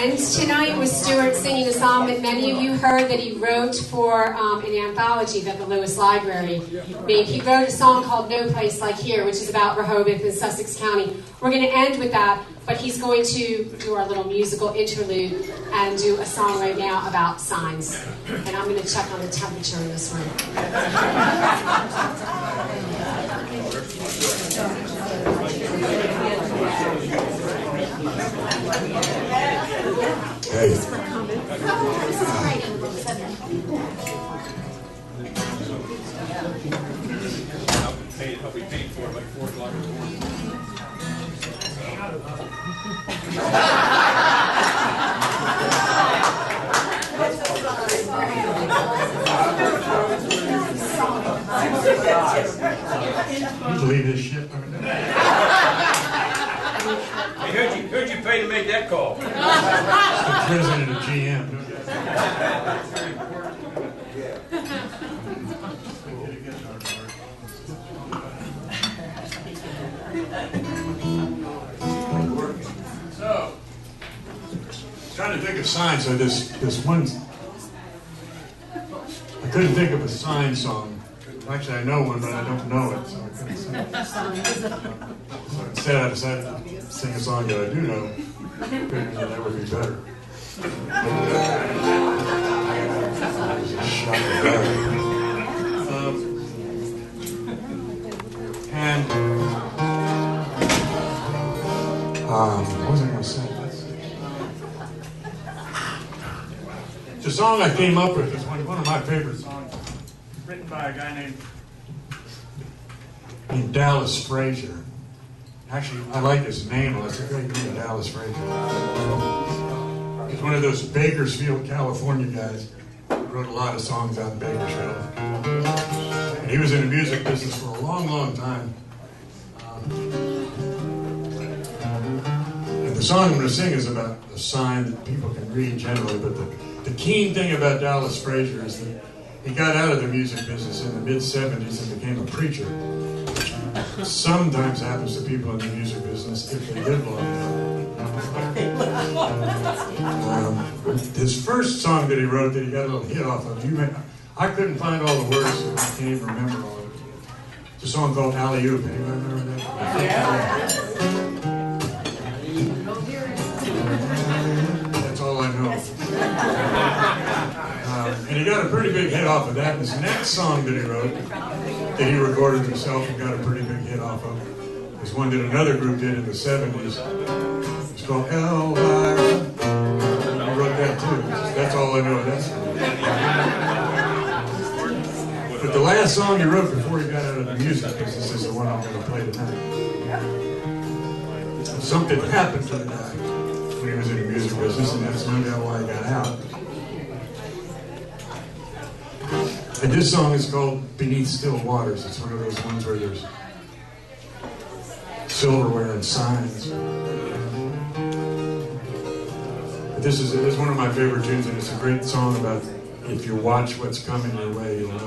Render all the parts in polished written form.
end tonight with Stuart singing a song that many of you heard that he wrote for an anthology that the Lewis Library made. He wrote a song called No Place Like Here, which is about Rehoboth in Sussex County. We're going to end with that, but he's going to do our little musical interlude and do a song right now about signs. And I'm going to check on the temperature in this room. Hey. I'll be paid for it like 4 o'clock in the morning. You believe this shit? Hey, who'd you pay to make that call? The president of GM. So, trying to think of signs. So this one, I couldn't think of a sign song. Actually, I know one, but I don't know it, so I couldn't sing it. So instead, I decided to sing a song that I do know. Figuring that would be better. What was I going to say? It's a song I came up with. It's one of my favorite songs. Written by a guy named Dallas Frazier. Actually, I like his name. It's a great name, Dallas Frazier. He's one of those Bakersfield, California guys who wrote a lot of songs out in Bakersfield. And he was in the music business for a long, long time. And the song I'm going to sing is about a sign that people can read generally, but the keen thing about Dallas Frazier is that he got out of the music business in the mid-'70s and became a preacher. Which sometimes happens to people in the music business if they live long enough. His first song that he wrote that he got a little hit off of, I couldn't find all the words, so I can't even remember all of it. It's a song called Alley Oop. Anybody remember that? Yeah. That's all I know. And he got a pretty big hit off of that. And his next song that he wrote, that he recorded himself and got a pretty big hit off of, is one that another group did in the 70s. It's called Elvira. He wrote that too. That's all I know of that song. But the last song he wrote before he got out of the music business is the one I'm going to play tonight. Something happened to the guy when he was in the music business, and that's no doubt why he got out. And this song is called Beneath Still Waters. It's one of those ones where there's silverware and signs. But this is one of my favorite tunes, and it's a great song about if you watch what's coming your way, you'll know.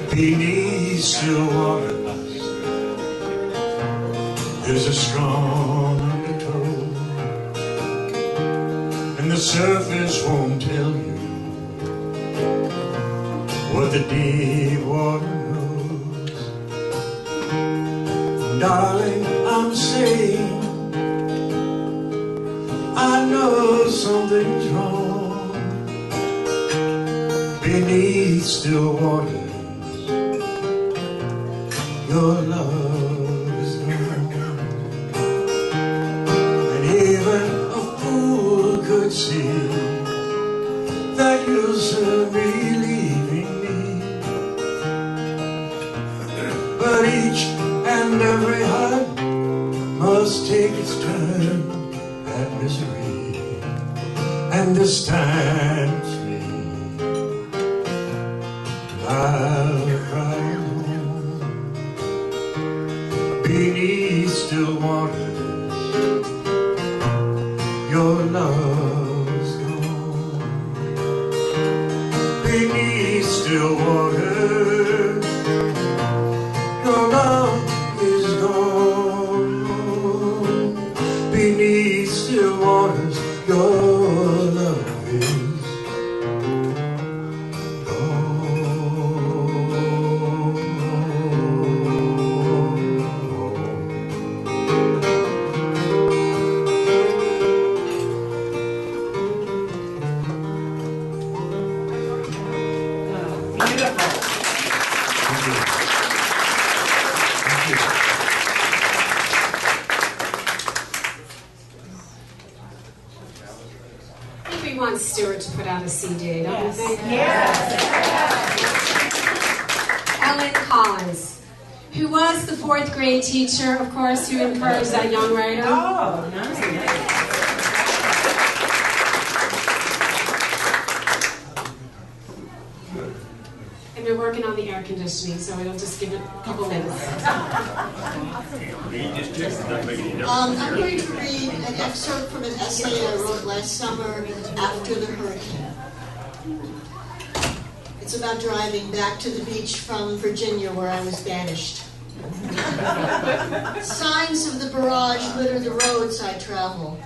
Beneath still waters, there's a strong undertow, and the surface won't tell you what the deep water knows. Darling, I'm saying I know something's wrong. Beneath still waters, your love is gone. And even a fool could see that you'll soon be leaving me. But each and every heart must take its turn at misery. And this time it's me, I'll cry alone. Beneath still waters, your love's gone. Beneath still waters, your love is gone. Beneath still waters, your love is Stuart to put out a CD, don't you think? Yes. Ellen Collins, who was the 4th grade teacher, of course, who encouraged that young writer. Oh, nice. And we're working on the air conditioning, so it'll just give it a couple minutes. I'm going to read an excerpt from an essay I wrote last summer after the hurricane. It's about driving back to the beach from Virginia, where I was banished. Signs of the barrage litter the roads I travel.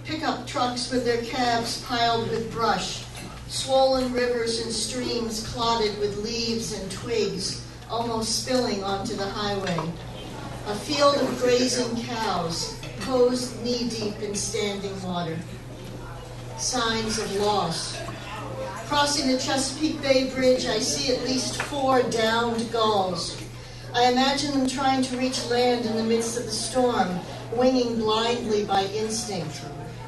Pickup trucks with their cabs piled with brush. Swollen rivers and streams clotted with leaves and twigs, almost spilling onto the highway. A field of grazing cows, posed knee-deep in standing water. Signs of loss. Crossing the Chesapeake Bay Bridge, I see at least 4 downed gulls. I imagine them trying to reach land in the midst of the storm, winging blindly by instinct.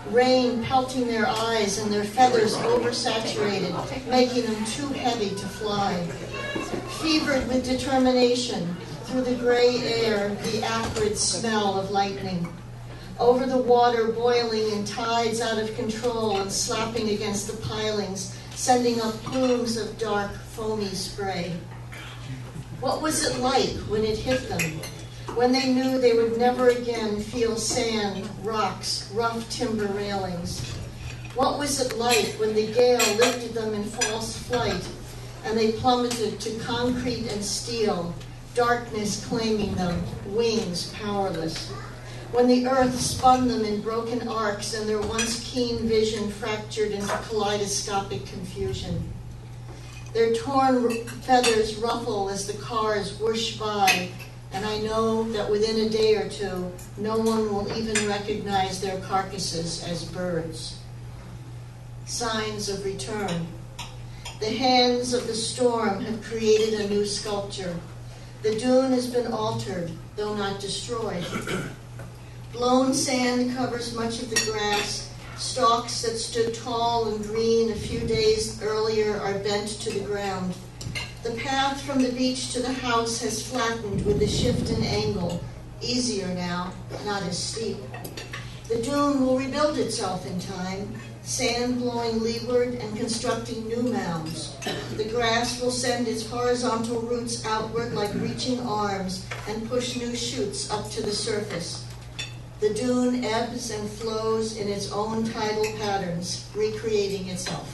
Rain pelting their eyes and their feathers oversaturated, making them too heavy to fly. Fevered with determination, through the gray air, the acrid smell of lightning. Over the water boiling in tides out of control and slapping against the pilings, sending up plumes of dark, foamy spray. What was it like when it hit them? When they knew they would never again feel sand, rocks, rough timber railings? What was it like when the gale lifted them in false flight and they plummeted to concrete and steel, darkness claiming them, wings powerless? When the earth spun them in broken arcs and their once keen vision fractured into kaleidoscopic confusion? Their torn feathers ruffle as the cars whoosh by, and I know that within a day or two, no one will even recognize their carcasses as birds. Signs of return. The hands of the storm have created a new sculpture. The dune has been altered, though not destroyed. Blown sand covers much of the grass. Stalks that stood tall and green a few days earlier are bent to the ground. The path from the beach to the house has flattened with the shift in angle. Easier now, not as steep. The dune will rebuild itself in time, sand blowing leeward and constructing new mounds. The grass will send its horizontal roots outward like reaching arms and push new shoots up to the surface. The dune ebbs and flows in its own tidal patterns, recreating itself.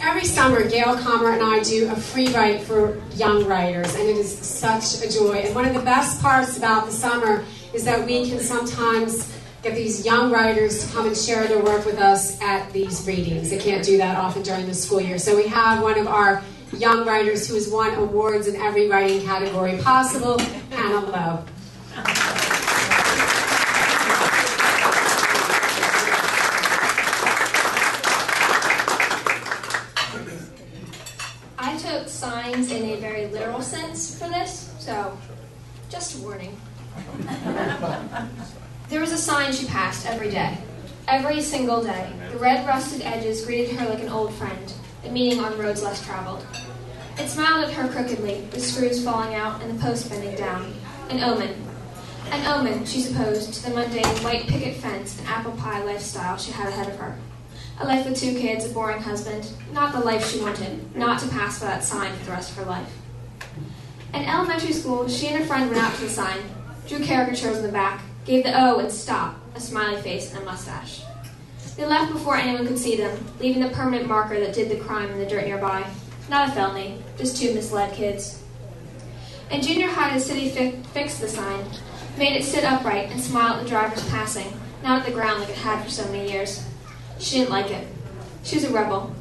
Every summer, Gail Comer and I do a free write for young writers, and it is such a joy. And one of the best parts about the summer is that we can sometimes get these young writers to come and share their work with us at these readings. They can't do that often during the school year. So we have one of our young writers who has won awards in every writing category possible, Hannah Lowe. I took signs in a very literal sense for this, so just a warning. There was a sign she passed every day. Every single day. The red rusted edges greeted her like an old friend, the meaning on roads less traveled. It smiled at her crookedly, the screws falling out and the post bending down. An omen. An omen, she supposed, to the mundane white picket fence and apple pie lifestyle she had ahead of her. A life with 2 kids, a boring husband. Not the life she wanted. Not to pass by that sign for the rest of her life. In elementary school, she and her friend went out to the sign, drew caricatures on the back, gave the O and stop, a smiley face and a mustache. They left before anyone could see them, leaving the permanent marker that did the crime in the dirt nearby. Not a felony, just two misled kids. In junior high, the city fixed the sign, made it sit upright and smile at the drivers passing, not at the ground like it had for so many years. She didn't like it. She was a rebel.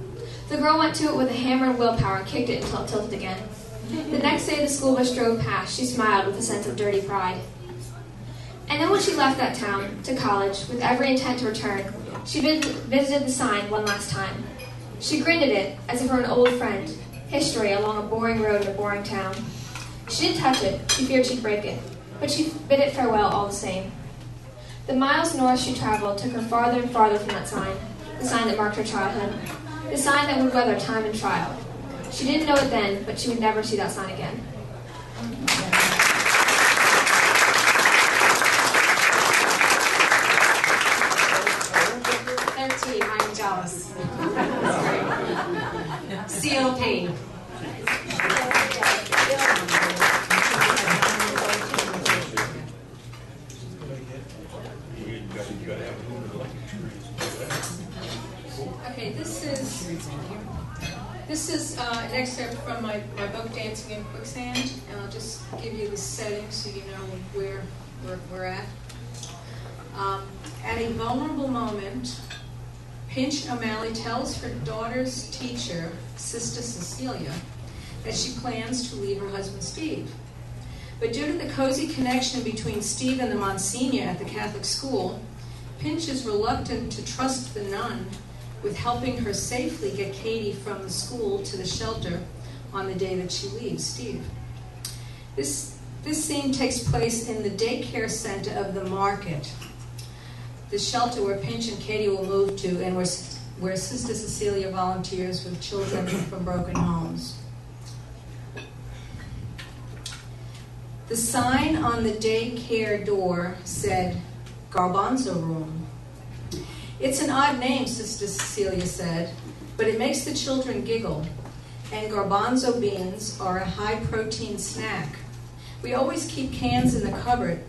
The girl went to it with a hammer and willpower and kicked it until it tilted again. The next day the school bus drove past, she smiled with a sense of dirty pride. And then when she left that town, to college, with every intent to return, she visited the sign one last time. She grinned at it, as if it were an old friend, history along a boring road in a boring town. She didn't touch it, she feared she'd break it, but she bid it farewell all the same. The miles north she traveled took her farther and farther from that sign, the sign that marked her childhood, the sign that would weather time and trial. She didn't know it then, but she would never see that sign again. I'm jealous. Seal Payne. Okay, this is an excerpt from my book, Dancing in Quicksand, and I'll just give you the setting so you know where we're at. At a vulnerable moment, Pinch O'Malley tells her daughter's teacher, Sister Cecilia, that she plans to leave her husband Steve. But due to the cozy connection between Steve and the Monsignor at the Catholic school, Pinch is reluctant to trust the nun with helping her safely get Katie from the school to the shelter on the day that she leaves Steve. This scene takes place in the daycare center of the market, the shelter where Pinch and Katie will move to, and where Sister Cecilia volunteers with children from broken homes. The sign on the daycare door said, Garbanzo Room. It's an odd name, Sister Cecilia said, but it makes the children giggle, and garbanzo beans are a high-protein snack. We always keep cans in the cupboard,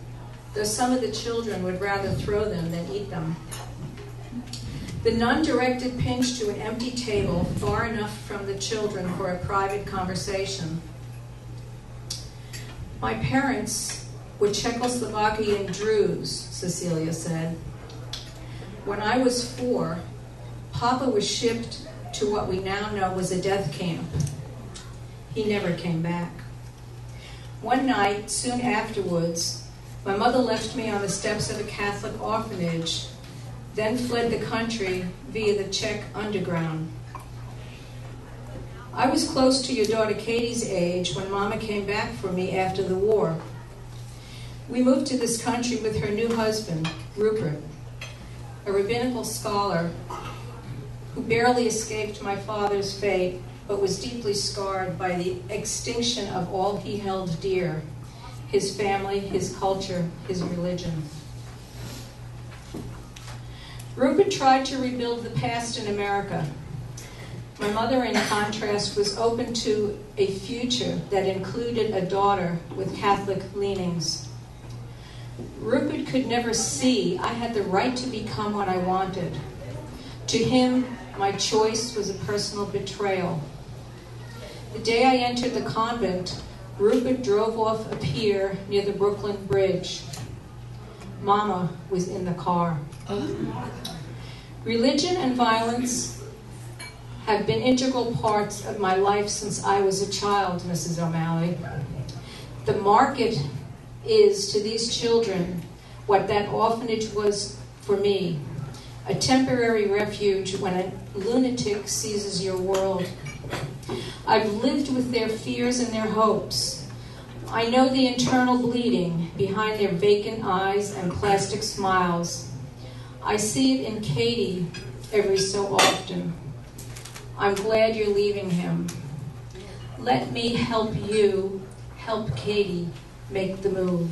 though some of the children would rather throw them than eat them. The nun directed Pinch to an empty table far enough from the children for a private conversation. My parents were Czechoslovakian Druze, Cecilia said. When I was 4, Papa was shipped to what we now know was a death camp. He never came back. One night, soon afterwards, my mother left me on the steps of a Catholic orphanage, then fled the country via the Czech underground. I was close to your daughter Katie's age when Mama came back for me after the war. We moved to this country with her new husband, Rupert, a rabbinical scholar who barely escaped my father's fate, but was deeply scarred by the extinction of all he held dear, his family, his culture, his religion. Rupert tried to rebuild the past in America. My mother, in contrast, was open to a future that included a daughter with Catholic leanings. Rupert could never see I had the right to become what I wanted. To him, my choice was a personal betrayal. The day I entered the convent, Rupert drove off a pier near the Brooklyn Bridge. Mama was in the car. Religion and violence have been integral parts of my life since I was a child, Mrs. O'Malley. The market is to these children what that orphanage was for me, a temporary refuge when a lunatic seizes your world. I've lived with their fears and their hopes. I know the internal bleeding behind their vacant eyes and plastic smiles. I see it in Katie every so often. I'm glad you're leaving him. Let me help you help Katie make the move.